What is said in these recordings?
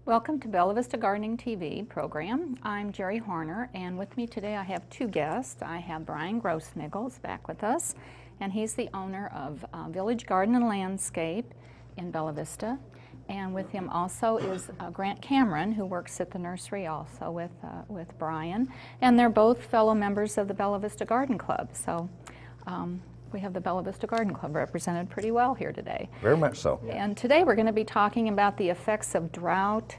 Welcome to Bella Vista Gardening TV program. I'm Geri Hoerner, and with me today I have two guests. I have Brian Grosnickle back with us, and he's the owner of Village Garden and Landscape in Bella Vista. And with him also is Grant Cameron, who works at the nursery also with Brian. And they're both fellow members of the Bella Vista Garden Club. So we have the Bella Vista Garden Club represented pretty well here today. Very much so. And today we're going to be talking about the effects of drought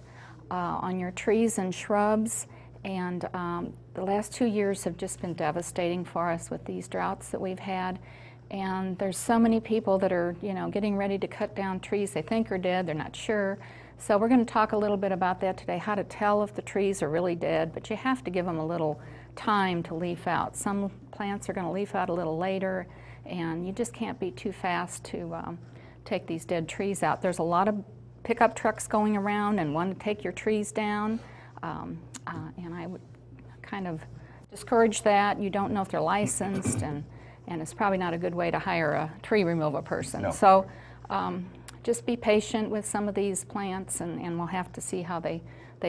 on your trees and shrubs. And the last 2 years have just been devastating for us with these droughts that we've had. And there's so many people that are, getting ready to cut down trees they think are dead, they're not sure. So we're going to talk a little bit about that today, how to tell if the trees are really dead, but you have to give them a little time to leaf out. Some plants are going to leaf out a little later, and you just can't be too fast to take these dead trees out. There's a lot of pickup trucks going around and want to take your trees down, and I would kind of discourage that. You don't know if they're licensed, and it's probably not a good way to hire a tree removal person. No. So just be patient with some of these plants, and we'll have to see how they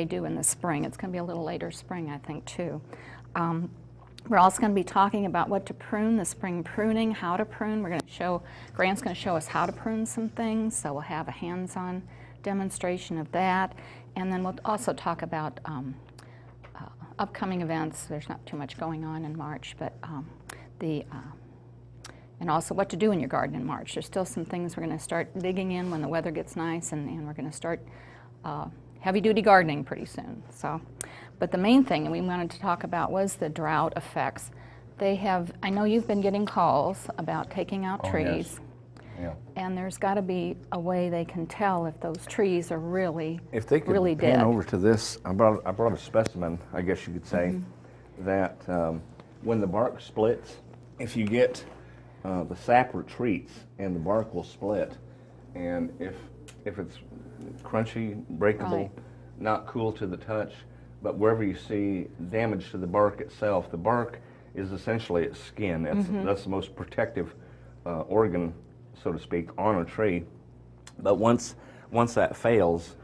do in the spring. It's going to be a little later spring, I think, too. We're also going to be talking about what to prune, the spring pruning, how to prune. We're going to show, Grant's going to show us how to prune some things, so we'll have a hands-on demonstration of that. And then we'll also talk about upcoming events. There's not too much going on in March, but and also what to do in your garden in March. There's still some things we're going to start digging in when the weather gets nice, and we're going to start heavy-duty gardening pretty soon. So, but the main thing we wanted to talk about was the drought effects. I know you've been getting calls about taking out trees. Yes. Yeah. And there's got to be a way they can tell if those trees are really, If they could really pan dead. over to this, I brought a specimen, I guess you could say, that when the bark splits, if you get the sap retreats and the bark will split, and if it's crunchy, breakable, Right. not cool to the touch, but wherever you see damage to the bark itself, the bark is essentially its skin. That's the most protective organ, so to speak, on a tree. But once that fails,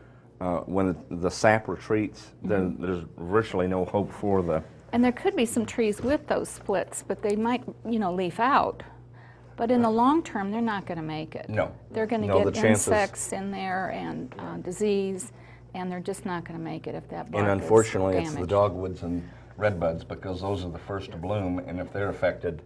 when the sap retreats, then there's virtually no hope for the. And there could be some trees with those splits, but they might, leaf out. But in the long term, they're not going to make it. No. They're going to No, get the chances- insects in there and disease, and they're just not going to make it if that bark And unfortunately, is it's the damaged. dogwoods and redbuds, because those are the first to bloom, and if they're affected,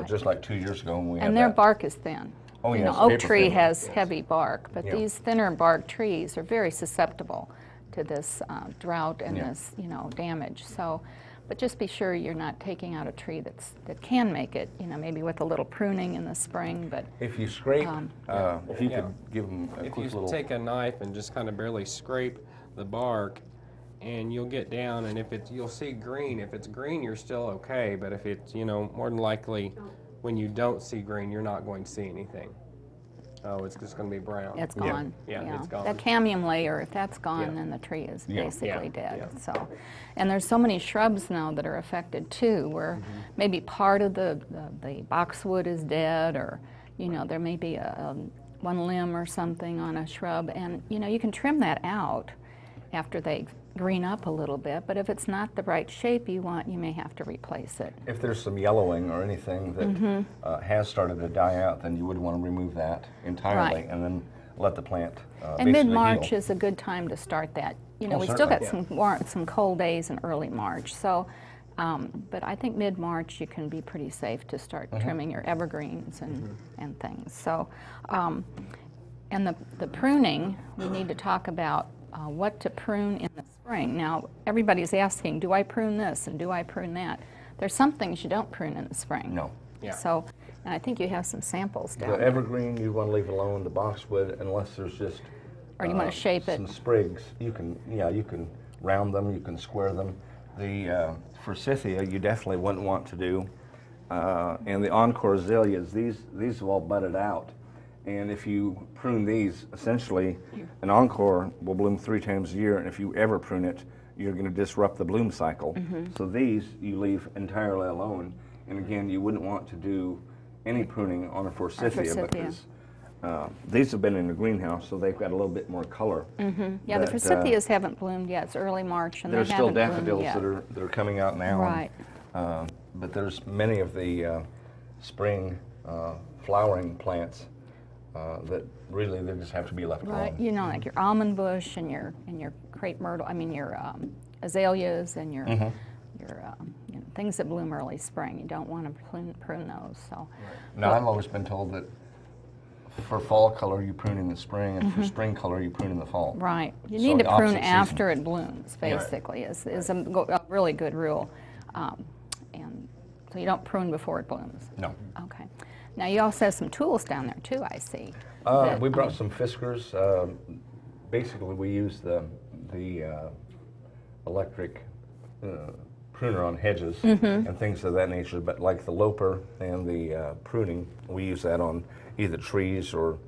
just like 2 years ago when we had And their that. bark is thin. Oh, yes, Oak paper tree thin, has yes. heavy bark, but Yeah. these thinner bark trees are very susceptible to this drought and Yeah. this, damage. So, but just be sure you're not taking out a tree that can make it, maybe with a little pruning in the spring, but If you scrape, if you Yeah. could give them a If quick you little. take a knife and just kind of barely scrape the bark, and you'll get down, and you'll see green. If it's green, you're still okay, but if it's, more than likely, when you don't see green, you're not going to see anything. Oh, it's just going to be brown. it's Yeah. gone. Yeah, it's gone. That cambium layer, if that's gone, Yeah. then the tree is Yeah. basically Yeah. dead. Yeah. So, and there's so many shrubs now that are affected too, where maybe part of the boxwood is dead, or there may be one limb or something on a shrub, and you can trim that out after they green up a little bit. But if it's not the right shape you want, you may have to replace it. If there's some yellowing or anything that has started to die out, then you would want to remove that entirely, Right. and then let the plant And basically mid-March heal. is a good time to start that. We still certainly, got some cold days in early March. So, but I think mid-March you can be pretty safe to start trimming your evergreens and things. So, and the pruning, we need to talk about what to prune in the spring. Now, everybody's asking, do I prune this and do I prune that? There's some things you don't prune in the spring. No. Yeah. So, and I think you have some samples down The there. evergreen you want to leave alone. The boxwood, unless there's just Or you want to shape it. some sprigs, you can round them, you can square them. The forsythia you definitely wouldn't want to do, and the encore azaleas, these have all budded out, and if you prune these, essentially an encore will bloom 3 times a year, and if you ever prune it, you're going to disrupt the bloom cycle. So these you leave entirely alone, and again, you wouldn't want to do any pruning on a forsythia, forsythia. because These have been in the greenhouse, so they've got a little bit more color. Yeah, the forsythias haven't bloomed yet. It's early March, and there's they still haven't bloomed daffodils yet. that are coming out now. Right. But there's many of the spring flowering plants that really they just have to be left Right. alone. You know, like your almond bush and your crepe myrtle. I mean your azaleas and your you know, things that bloom early spring. You don't want to prune those. So. Now I've always been told that for fall color you prune in the spring, and for spring color you prune in the fall. Right. You So need to the prune opposite after season. it blooms, basically, is a really good rule. And so you don't prune before it blooms. No. Okay. Now you also have some tools down there too, I see. We brought some Fiskars. Basically, we use the electric pruner on hedges and things of that nature. But like the loper and the pruning, we use that on either trees or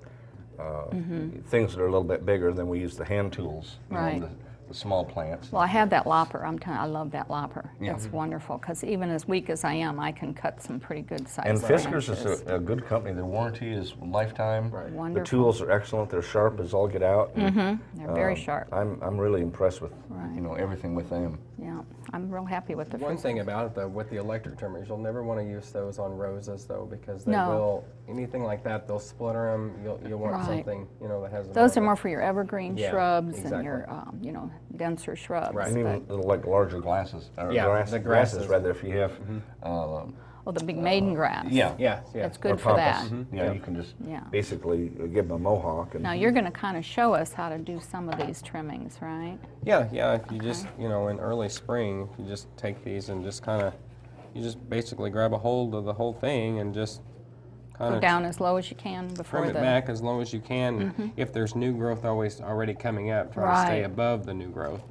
things that are a little bit bigger. Then we use the hand tools, you know, Right. the small plants. Well, I have that lopper. I'm telling you, I love that lopper. Yeah. It's wonderful because even as weak as I am, I can cut some pretty good sized And Fiskars branches. is a good company. Their warranty is lifetime. Right. The Wonderful. tools are excellent. They're sharp as all get out. They're very sharp. I'm really impressed with Right. you know everything with them. Yeah, I'm real happy with the One fruit. thing about it though, with the electric trimmers, you'll never want to use those on roses though, because they No. will, anything like that, they'll splitter them. You'll want Right. something, you know, that has. Those are more for your evergreen Yeah, shrubs and exactly. your, you know, denser shrubs. Right. And even but- like larger glasses, or Yeah, the grasses grasses. rather. If you have, oh, the big maiden grass. yeah, Yeah, yeah. It's or good for that. pampas. Yeah, Yeah. you can just Yeah. basically give them a mohawk. And Now you're going to kind of show us how to do some of these trimmings, right? Yeah, yeah. If you just, you know, in early spring, you just take these and just kind of, you just basically grab a hold of the whole thing and just kind Go of down as low as you can before trim it the. back as low as you can. If there's new growth already coming up, try to stay Right. above the new growth.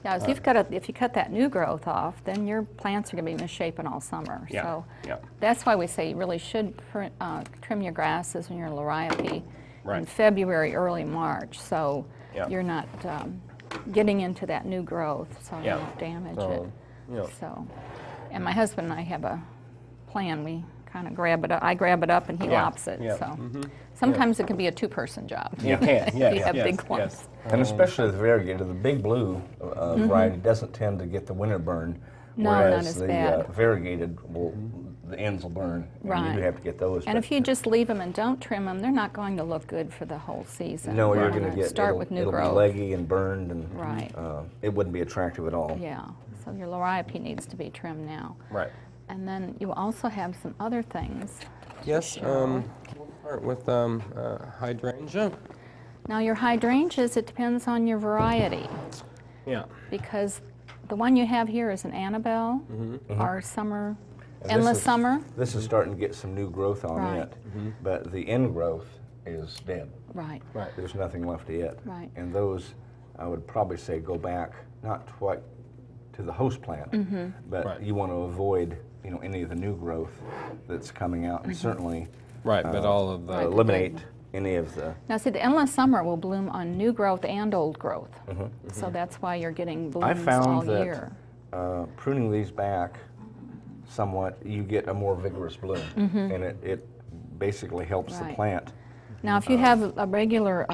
Yeah, so if you cut that new growth off, then your plants are going to be misshapen all summer. Yeah, So yeah. that's why we say you really should trim your grasses and your liriope in Right. February, early March, so Yeah. you're not getting into that new growth, so you Yeah. don't damage So, it. yeah. So, and my husband and I have a plan. We kind of grab it up. I grab it up and he Yeah, lops it. yeah, So sometimes it can be a two-person job. You can, If yes, you have yes, big ones. yes. And especially the variegated, the big blue variety doesn't tend to get the winter burn, No, not whereas as the bad. variegated will, the ends will burn, and you Right. do have to get those. And but if you just leave them and don't trim them, they're not going to look good for the whole season. no, You you're wanna going to get start with new it'll growth. be leggy and burned, and Right. it wouldn't be attractive at all. Yeah, so your liriope needs to be trimmed now. Right. And then you also have some other things. Yes. We'll start with hydrangea. Now your hydrangeas, it depends on your variety, Yeah. because the one you have here is an Annabelle, our summer, And endless this is, summer. This is starting to get some new growth on Right. it, but the end growth is dead. Right, Right. There's nothing left yet. Right. And those, I would probably say, go back not quite to the host plant, but Right. you want to avoid, you know, any of the new growth that's coming out, and certainly Right, but all of the Right. eliminate any of the. Now see, the endless summer will bloom on new growth and old growth. So that's why you're getting I blooms found all that year. Pruning these back somewhat, you get a more vigorous bloom, and it basically helps the Right. plant. Now, if you have a regular,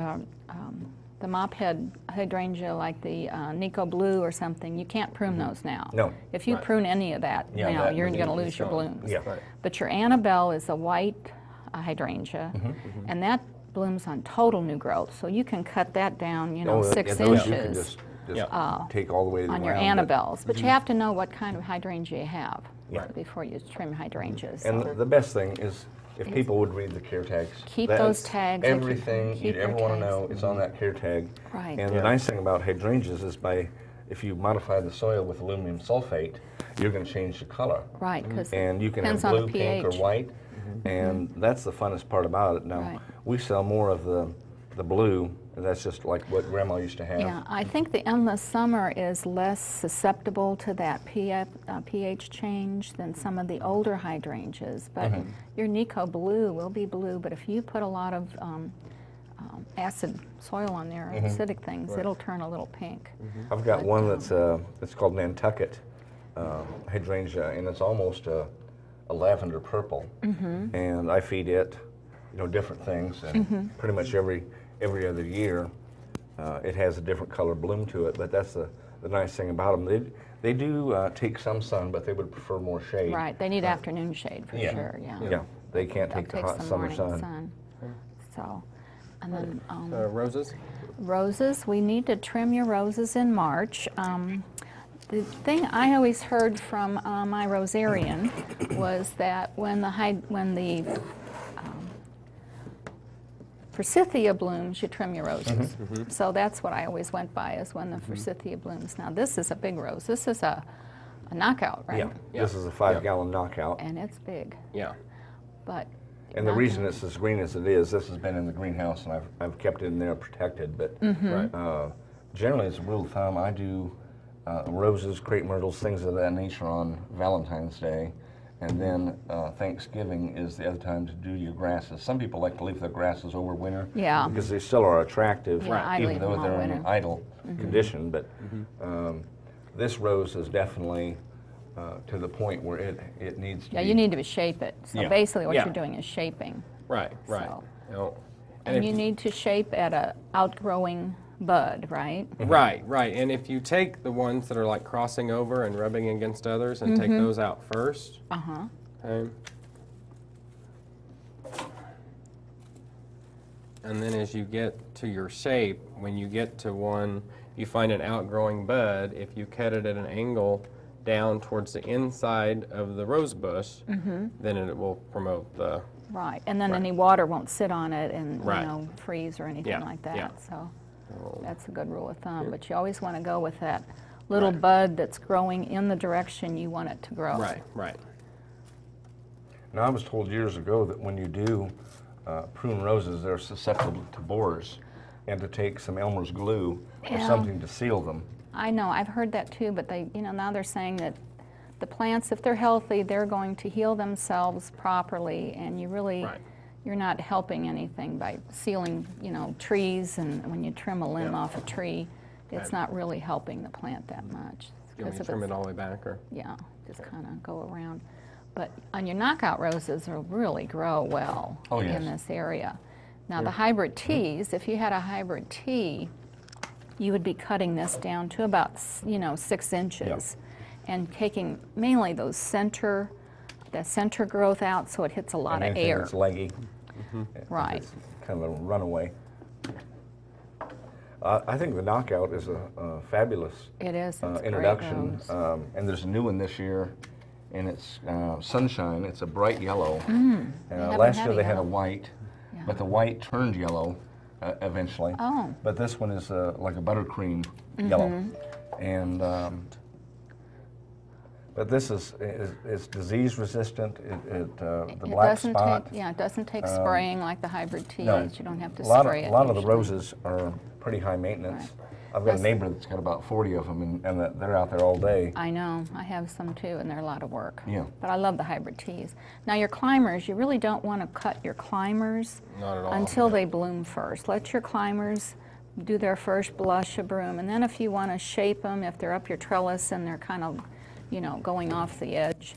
the mophead hydrangea like the Nico Blue or something, you can't prune those now. No. If you Right. prune any of that Yeah, now, that you're would going to be- lose your gone. blooms. Yeah. Right. But your Annabelle is a white hydrangea, and that blooms on total new growth. So you can cut that down, you know, Oh, 6 those you can inches just take all the way on your around, but- Annabelles. But you have to know what kind of hydrangea you have Yeah. before you trim hydrangeas. And So the best thing is if people would read the care tags. Keep That's those tags. They keep- Everything keep you'd their ever want to tags. know is on that care tag. Right. And Yeah. the nice thing about hydrangeas is if you modify the soil with aluminum sulfate, you're going to change the color. Right, because And you can have depends on the blue, pink, or pH. white. And that's the funnest part about it. Now, Right. we sell more of the blue, and that's just like what Grandma used to have. Yeah, I think the endless summer is less susceptible to that pH change than some of the older hydrangeas. But your Nico Blue will be blue, but if you put a lot of acid soil on there, acidic things, it'll turn a little pink. I've got one that's called Nantucket hydrangea, and it's almost a lavender purple. And I feed it you know, different things, and pretty much every other year it has a different color bloom to it. But that's the nice thing about them. They do take some sun, but they would prefer more shade. Right, they need afternoon shade for sure, yeah. Yeah, they can't take the hot summer sun. So, and then roses? Roses, we need to trim your roses in March. The thing I always heard from my rosarian was that when the forsythia blooms, you trim your roses. So that's what I always went by, is when the forsythia blooms. Now this is a big rose. This is a knockout, right? Yeah, this is a 5-gallon knockout. And it's big. Yeah. But and the reason it's as green as it is, this has been in the greenhouse, and I've kept it in there protected. But generally, as a rule of thumb, I do roses, crepe myrtles, things of that nature on Valentine's Day. And then Thanksgiving is the other time to do your grasses. Some people like to leave their grasses over winter because they still are attractive, even though they're in an idle condition. But this rose is definitely to the point where it needs to be. You need to shape it. So basically what you're doing is shaping. Right. So, and you need to shape at an outgrowing bud, right? Right. And if you take the ones that are like crossing over and rubbing against others and take those out first. Okay. And then as you get to your shape, when you get to one, you find an outgrowing bud, if you cut it at an angle down towards the inside of the rose bush, then it will promote the... Right, and then any water won't sit on it and you know, freeze or anything like that. So that's a good rule of thumb. But you always want to go with that little bud that's growing in the direction you want it to grow. Right. Now, I was told years ago that when you do prune roses, they're susceptible to borers, and to take some Elmer's glue or something to seal them. I know, I've heard that too, but they, now they're saying that the plants, if they're healthy, they're going to heal themselves properly, and you really, you're not helping anything by sealing, trees, and when you trim a limb off a tree, it's not really helping the plant that much. You want to trim it all the way back, or? Yeah, just kind of go around. But on your knockout roses, will really grow well in this area. Now the hybrid teas, if you had a hybrid tea, you would be cutting this down to about 6 inches, and taking mainly the center growth out, so it hits a lot of air. It's leggy. Right. It's kind of a runaway. I think the knockout is a fabulous introduction. And there's a new one this year, and it's Sunshine. It's a bright yellow. Last year they had a white, but the white turned yellow eventually. But this one is like a buttercream yellow. And but this is disease resistant. The black spot. It doesn't take spraying like the hybrid teas. No. You don't have to spray it. A lot of the roses are pretty high maintenance. I've got a neighbor that's got about 40 of them, and they're out there all day. I know. I have some too, and they're a lot of work. Yeah. But I love the hybrid teas. Now your climbers, you really don't want to cut your climbers until they bloom first. Let your climbers do their first blush of bloom, and then if you want to shape them, if they're up your trellis and they're kind of, going off the edge,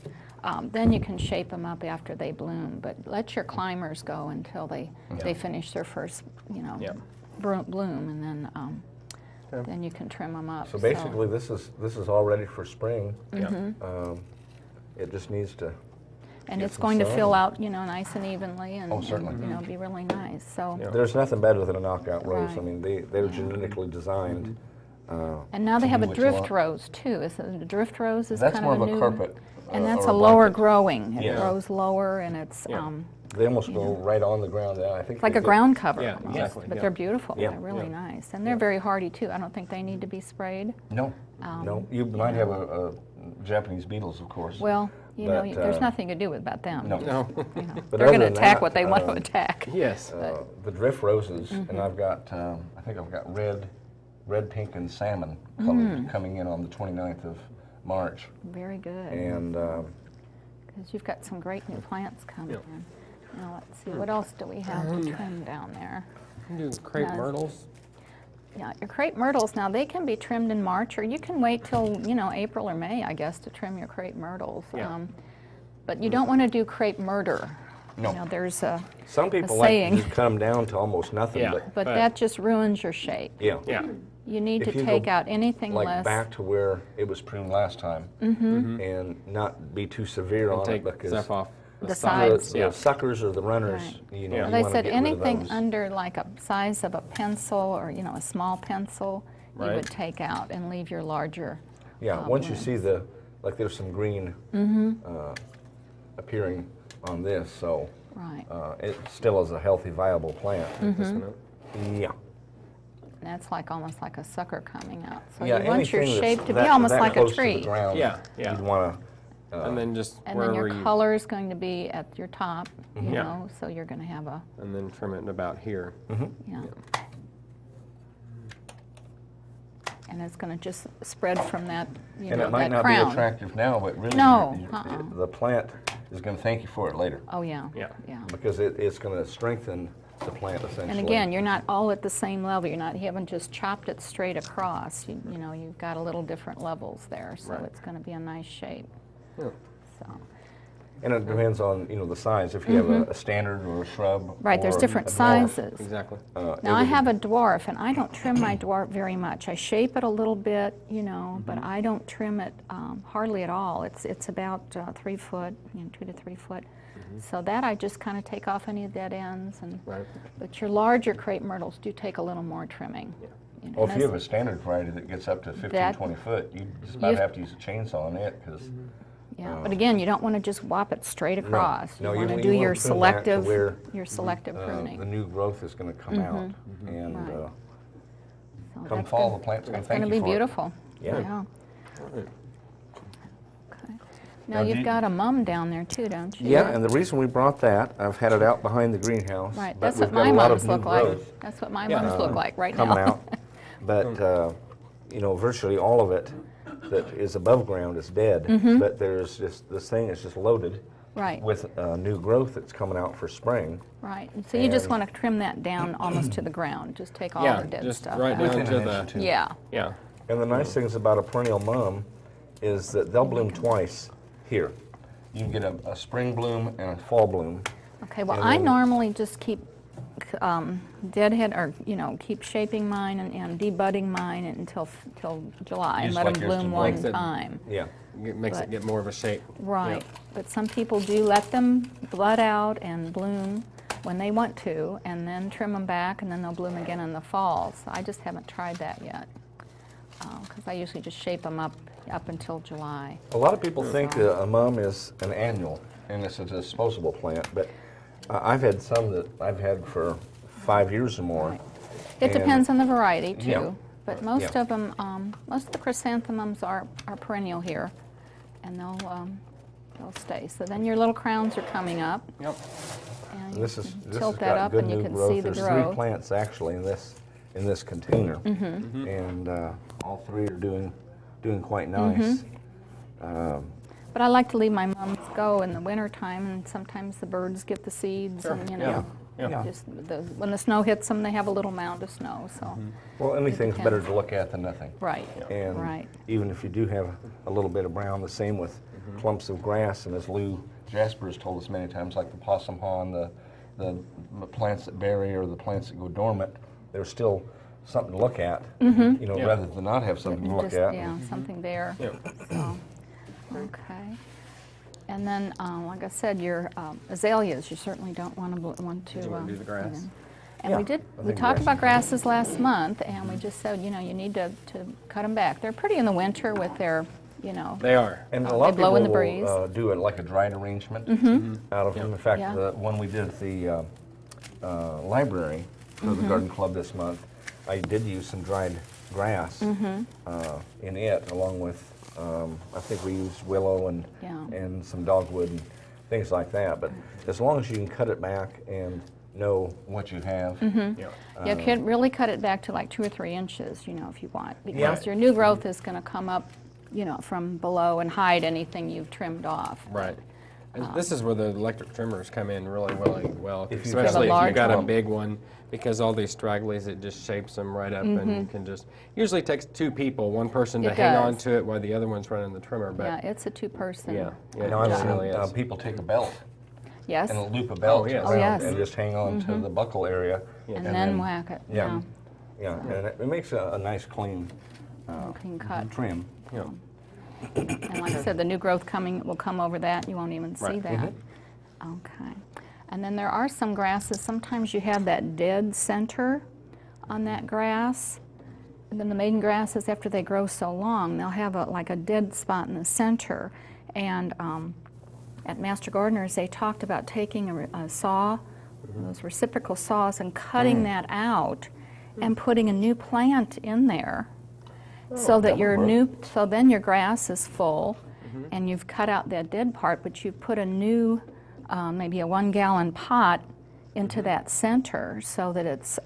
then you can shape them up after they bloom. But let your climbers go until they finish their first, bloom, and then you can trim them up. So basically, this is all ready for spring. It just needs to. And it's going to fill out, nice and evenly, and, be really nice. So there's nothing better than a knockout rose. I mean, they're genetically designed. And now they have a drift rose too. Is the drift rose is that's kind more of of a carpet. And that's a lower growing. It grows lower, and it's they almost go right on the ground. I think it's like a ground cover. Yeah, almost, exactly. But they're beautiful. They're really nice, and they're very hardy too. I don't think they need to be sprayed. No, no. You might have a Japanese beetles, of course. Well, there's nothing to do about them. No. They're going to attack what they want to attack. Yes. The drift roses, and I've got, I think I've got red, pink, and salmon colors coming in on the 29th of March. Very good. And because you've got some great new plants coming in. Now let's see, what else do we have to trim down there? You do crepe myrtles. Yeah, your crepe myrtles, now they can be trimmed in March, or you can wait till, April or May, I guess, to trim your crepe myrtles. But you don't want to do crepe murder. No. You know, there's a Some people a like to saying. just cut them down to almost nothing, Yeah. but that just ruins your shape. yeah. Yeah. You need If to you take go, out anything like less. back to where it was pruned last time, and not be too severe on Take it, because stuff off The the, sides. Yeah. the suckers or the runners, Right. you know, Yeah. you Well, they want to said get rid of anything those. under like a size of a pencil or, you know, a small pencil, you Right. would take out and leave your larger. Yeah, once you blends. see like there's some green appearing on this, so Right. it still is a healthy, viable plant. This one up. Yeah. And that's like almost like a sucker coming out. So Yeah, you want your anything that's shape to be that- almost that like a close to tree. the ground, Yeah, yeah. You'd want to. And then just And then wherever your you, color is going to be at your top, you Yeah. know, so you're going to have a, and then trim it about here. yeah. And it's going to just spread from that, you And know, it might that not crown. be attractive now, but really, No, uh-uh. the plant is going to thank you for it later, Oh, yeah. Yeah. Yeah. because it's going to strengthen the plant essentially. And again, you're not all at the same level. You haven't just chopped it straight across. You know, you've got a little different levels there, so Right. it's going to be a nice shape. Yeah. So, And it depends on, you know, the size. If you have a standard or a shrub. right, there's or different a dwarf, sizes. Exactly. it Now I would- have a dwarf, and I don't trim my dwarf very much. I shape it a little bit, you know, but I don't trim it hardly at all. It's about 3 foot, you know, 2 to 3 foot. So that I just kind of take off any dead ends, and Right. but your larger crepe myrtles do take a little more trimming. You know, Well, if and you that's- have a standard variety that gets up to 15, That- 20 foot, you just about You've- have to use a chainsaw on it, because yeah, but again, you don't want to just whop it straight across. No, you you want to want- do you your want to prune back to selective, where, your selective the pruning. new growth is going to come out. And Right. So come that's fall, gonna- the plant's going to That's thank going to you be for it. beautiful. Yeah. Right. Okay. Now, Now do you've you- got a mum down there too, don't you? Yeah, and the reason we brought that, I've had it out behind the greenhouse. Right, but that's what we've got my a lot mums of new look like. growth, That's what my Yeah. mums look like right now. coming out. But, you know, virtually all of it that is above ground is dead. But there's just, this thing is just loaded Right, with new growth that's coming out for spring. right. And so you just and- want to trim that down almost to the ground. Just take all Yeah, the dead just stuff right out. down Within to an the- inch or two. Yeah, Yeah. And the nice things about a perennial mum is that they'll bloom twice here. You can get a spring bloom and a fall bloom. okay, well, And I then- normally just keep deadhead, or, you know, keep shaping mine and debudding mine until July, You and just let like them yours to bloom bloom. one Makes it- time. Yeah. It makes But- it get more of a shape. Right, but some people do let them bud out and bloom when they want to, and then trim them back, and then they'll bloom again in the fall. So I just haven't tried that yet, because I usually just shape them up until July. A lot of people think a mum is an annual, and it's a disposable plant, but I've had some that I've had for 5 years or more. Right. It And- depends on the variety too, Yeah. but most Yeah. of them, most of the chrysanthemums are perennial here, and they'll stay. So then your little crowns are coming up, Yep. and And you this has can tilt that got up, good and you new can growth. see the There's growth. 3 plants actually in this container, and all 3 are doing quite nice. But I like to leave my mums go in the wintertime, and sometimes the birds get the seeds, Sure, and you yeah, know, yeah. just when the snow hits them, they have a little mound of snow. So, Well, anything's depends. better to look at than nothing. right, And right, even if you do have a little bit of brown, the same with clumps of grass, and as Lou Jasper has told us many times, like the possum hawn, the plants that bury or the plants that go dormant, there's still something to look at, you know, Yeah. rather than not have something to look just at. yeah, something there. Yep. So, okay. And then, like I said, your azaleas, you certainly don't want to You wanna do the grass? you know. And Yeah, we did. I We think talked grass about is grasses last month, and we just said, you know, you need to cut them back. They're pretty in the winter with their, you know. They are. And a They lot of blow people in the breeze. will do it like a dried arrangement out of them. In fact, Yeah. the one we did at the library for the garden club this month, I did use some dried grass in it, along with I think we used willow and Yeah. some dogwood and things like that. But as long as you can cut it back and know what you have, Yeah. You can really cut it back to like 2 or 3 inches, you know, if you want, because Yeah. your new growth is going to come up, you know, from below and hide anything you've trimmed off. Right. And this is where the electric trimmers come in really well, If you- especially if large you've got a one. big one, because all these stragglies, it just shapes them right up, and you can just, usually takes 2 people, one person to It hang on does. to it while the other one's running the trimmer, but Yeah, it's a 2-person. yeah, you know, I've it seen really is. people take a belt Yes. and loop a belt yes. around Oh, yes. and just hang on to the buckle area. And then whack it. Yeah. Yeah, and it makes a nice clean Clean cut. trim. Yeah. And like I said, the new growth coming will come over that. You won't even see Right. that. Okay. And then there are some grasses. Sometimes you have that dead center on that grass. And then the maiden grasses, after they grow so long, they'll have like a dead spot in the center. And at Master Gardeners, they talked about taking a saw, those reciprocal saws, and cutting that out and putting a new plant in there. So that so then your grass is full, and you've cut out that dead part, but you've put a new, maybe a 1-gallon pot into that center, so that it's,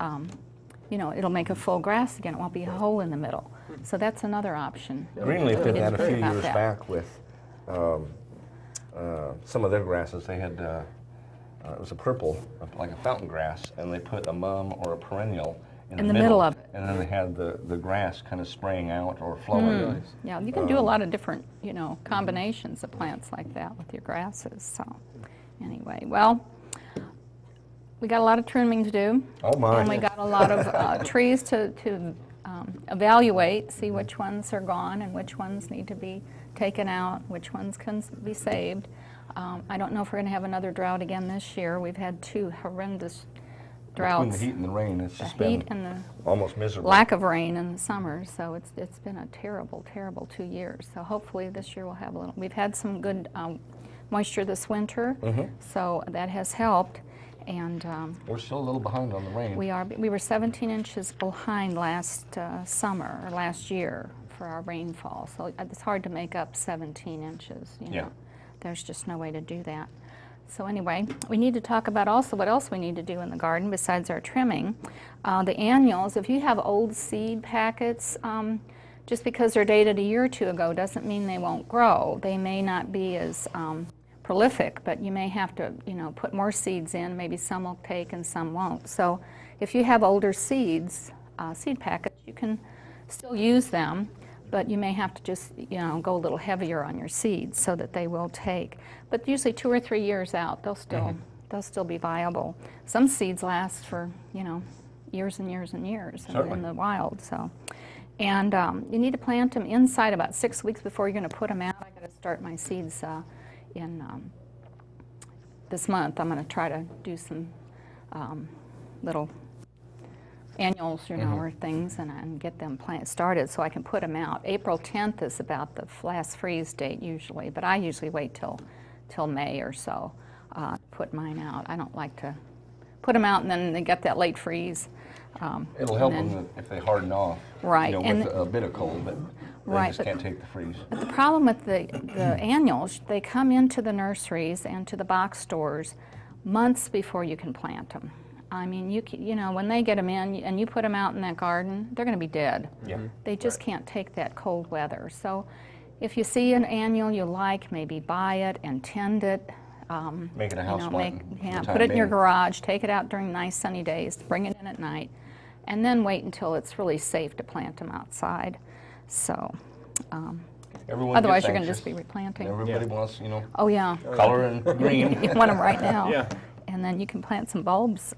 you know, it'll make a full grass again. It won't be a hole in the middle. So that's another option. Greenleaf did that a few about years that. back with some of their grasses. They had, it was a purple, like a fountain grass, and they put a mum or a perennial in the middle of it. And then they had the grass kind of spraying out or flowing. Yeah, you can do a lot of different, you know, combinations of plants like that with your grasses. So anyway, well, we got a lot of trimming to do. Oh my. And we got a lot of trees to evaluate, see which ones are gone and which ones need to be taken out, which ones can be saved. I don't know if we're going to have another drought again this year. We've had 2 horrendous droughts. Between the heat and the rain, it's just The been heat and the almost miserable. lack of rain in the summer, so it's been a terrible, terrible 2 years. So hopefully this year we'll have a little. We've had some good moisture this winter, so that has helped. And we're still a little behind on the rain. we are. We were 17 inches behind last summer or last year for our rainfall. So it's hard to make up 17 inches. You know? Yeah. There's just no way to do that. So anyway, we need to talk about also what else we need to do in the garden besides our trimming. The annuals, if you have old seed packets, just because they're dated a year or 2 ago doesn't mean they won't grow. They may not be as prolific, but you may have to, you know, put more seeds in. Maybe some will take and some won't. So if you have older seeds, seed packets, you can still use them, but you may have to just, you know, go a little heavier on your seeds so that they will take. But usually 2 or 3 years out, they'll still be viable. Some seeds last for, you know, years and years and years in the wild. So, and you need to plant them inside about 6 weeks before you're going to put them out. I got to start my seeds in this month. I'm going to try to do some little annuals, you know, or things, and get them started so I can put them out. April 10th is about the last freeze date usually, but I usually wait till May or so to put mine out. I don't like to put them out and then they get that late freeze. It'll help them if they harden off, right, you know, and with a bit of cold, but they just can't take the freeze. But the problem with the annuals, they come into the nurseries and to the box stores months before you can plant them. I mean, you know, when they get them in and you put them out in that garden, they're going to be dead. Yeah. They just can't take that cold weather. So if you see an annual you like, maybe buy it and tend it. Make it a house plant. Put it in your garage, take it out during nice sunny days, bring it in at night, and then wait until it's really safe to plant them outside. So otherwise you're going to just be replanting. Everybody wants, you know, color and green. You want them right now. Yeah. And then you can plant some bulbs.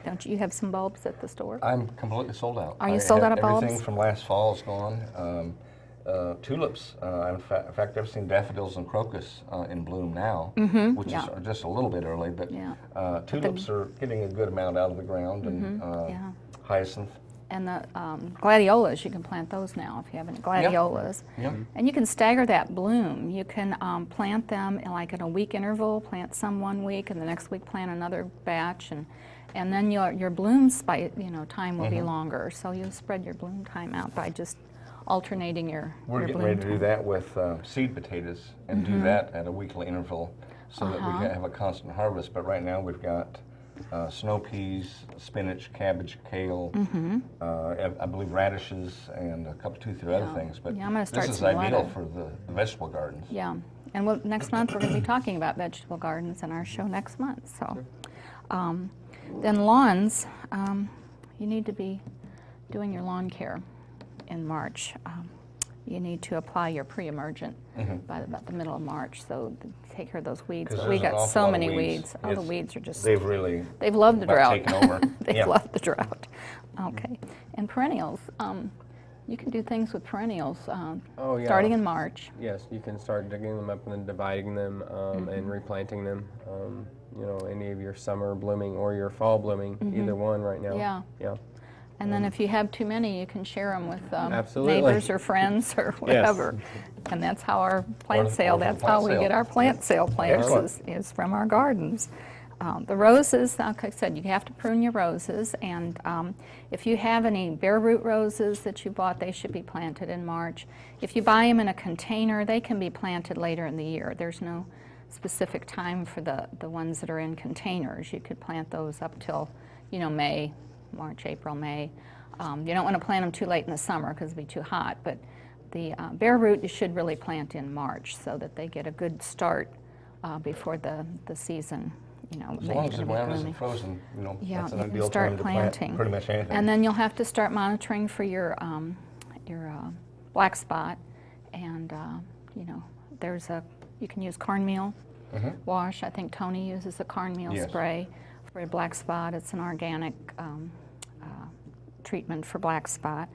Don't you have some bulbs at the store? I'm completely sold out. Are you sold out of bulbs? Everything from last fall is gone. Tulips, in fact, I've seen daffodils and crocus in bloom now, which is just a little bit early, but tulips are getting a good amount out of the ground, and hyacinth. And the gladiolas, you can plant those now if you have any gladiolas. Yeah. And you can stagger that bloom. You can plant them in a week interval, plant some 1 week, and the next week plant another batch, and then your bloom time will be longer. So you'll spread your bloom time out by just alternating your We're getting ready to do that with seed potatoes and do that at a weekly interval so that we can have a constant harvest. But right now we've got snow peas, spinach, cabbage, kale, I believe radishes, and a couple, 2, 3 other things. But I'm gonna start this is some ideal lettuce. for the vegetable gardens. Yeah, and next month we're going to be talking about vegetable gardens in our show next month. So, then lawns, you need to be doing your lawn care in March. you need to apply your pre-emergent by about the middle of March. So take care of those weeds. 'Cause But we there's an got awful so lot of many weeds. weeds. Oh, the weeds are just, They've loved the about drought. taken over. They've Yeah. loved the drought. Okay. And perennials. You can do things with perennials Oh, yeah. starting in March. Yes, you can start digging them up and then dividing them and replanting them. You know, any of your summer blooming or your fall blooming, either one right now. Yeah. Yeah. And then if you have too many, you can share them with Absolutely. neighbors or friends or whatever. And that's how our plant sale, that's how we get our plant sale plants is from our gardens. The roses, like I said, you have to prune your roses, and if you have any bare root roses that you bought, they should be planted in March. If you buy them in a container, they can be planted later in the year. There's no specific time for the ones that are in containers. You could plant those up till, you know, May, March, April, May. You don't want to plant them too late in the summer because it'll be too hot, but the bare root you should really plant in March so that they get a good start before the season. You know, As long as the ground isn't frozen, you know, yeah, that's an you can ideal start time to planting. plant pretty much anything. And then you'll have to start monitoring for your black spot, and you know, you can use cornmeal wash. I think Tony uses a cornmeal spray for a black spot. It's an organic treatment for black spot.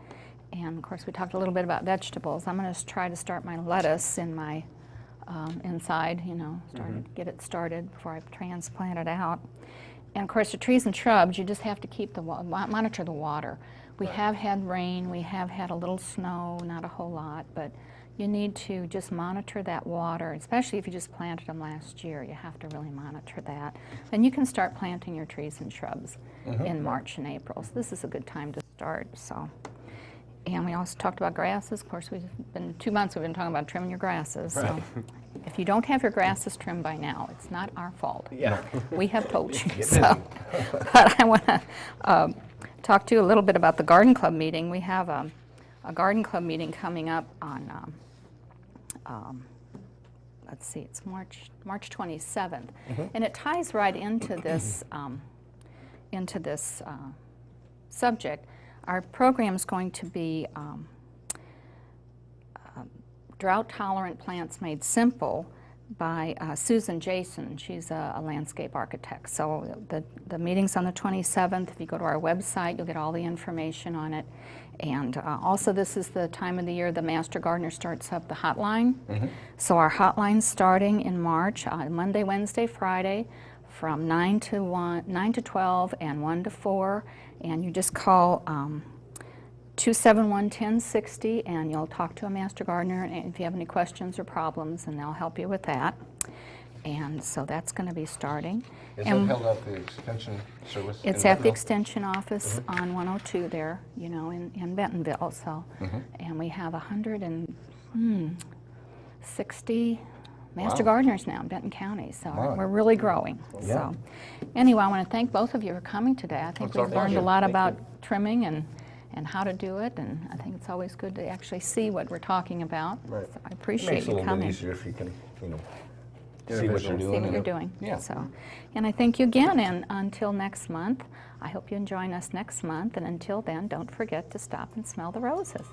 And of course, we talked a little bit about vegetables. I'm going to try to start my lettuce in my inside, you know, get it started before I transplant it out. And of course, the trees and shrubs, you just have to keep monitor the water. We have had rain, we have had a little snow, not a whole lot, but you need to just monitor that water, especially if you just planted them last year. You have to really monitor that. And you can start planting your trees and shrubs in March and April. So this is a good time to start. So. And we also talked about grasses. Of course, 2 months we've been talking about trimming your grasses. So if you don't have your grasses trimmed by now, it's not our fault. Yeah. We have told you. So. But I want to talk to you a little bit about the garden club meeting. We have a garden club meeting coming up on, let's see, it's March 27th. And it ties right into this, subject. Our program is going to be Drought-Tolerant Plants Made Simple by Susan Jason. She's a landscape architect. So the meeting's on the 27th. If you go to our website, you'll get all the information on it. And also, this is the time of the year the Master Gardener starts up the hotline. So our hotline's starting in March, Monday, Wednesday, Friday, from 9 to 12 and 1 to 4. And you just call 271-1060 and you'll talk to a Master Gardener, and if you have any questions or problems, and they'll help you with that. And so that's going to be starting. Is it held at the Extension Service? It's at the Extension office on 102 there, you know, in Bentonville. So, and we have 160 Master Gardeners now in Benton County, so we're really growing. So, anyway, I want to thank both of you for coming today. I think we've learned a lot about trimming and how to do it, and I think it's always good to actually see what we're talking about. So I appreciate you coming. It makes it a little bit easier if you can, you know, see what you're doing. See what you're doing. Yeah. So, and I thank you again, and until next month, I hope you join us next month, and until then, don't forget to stop and smell the roses.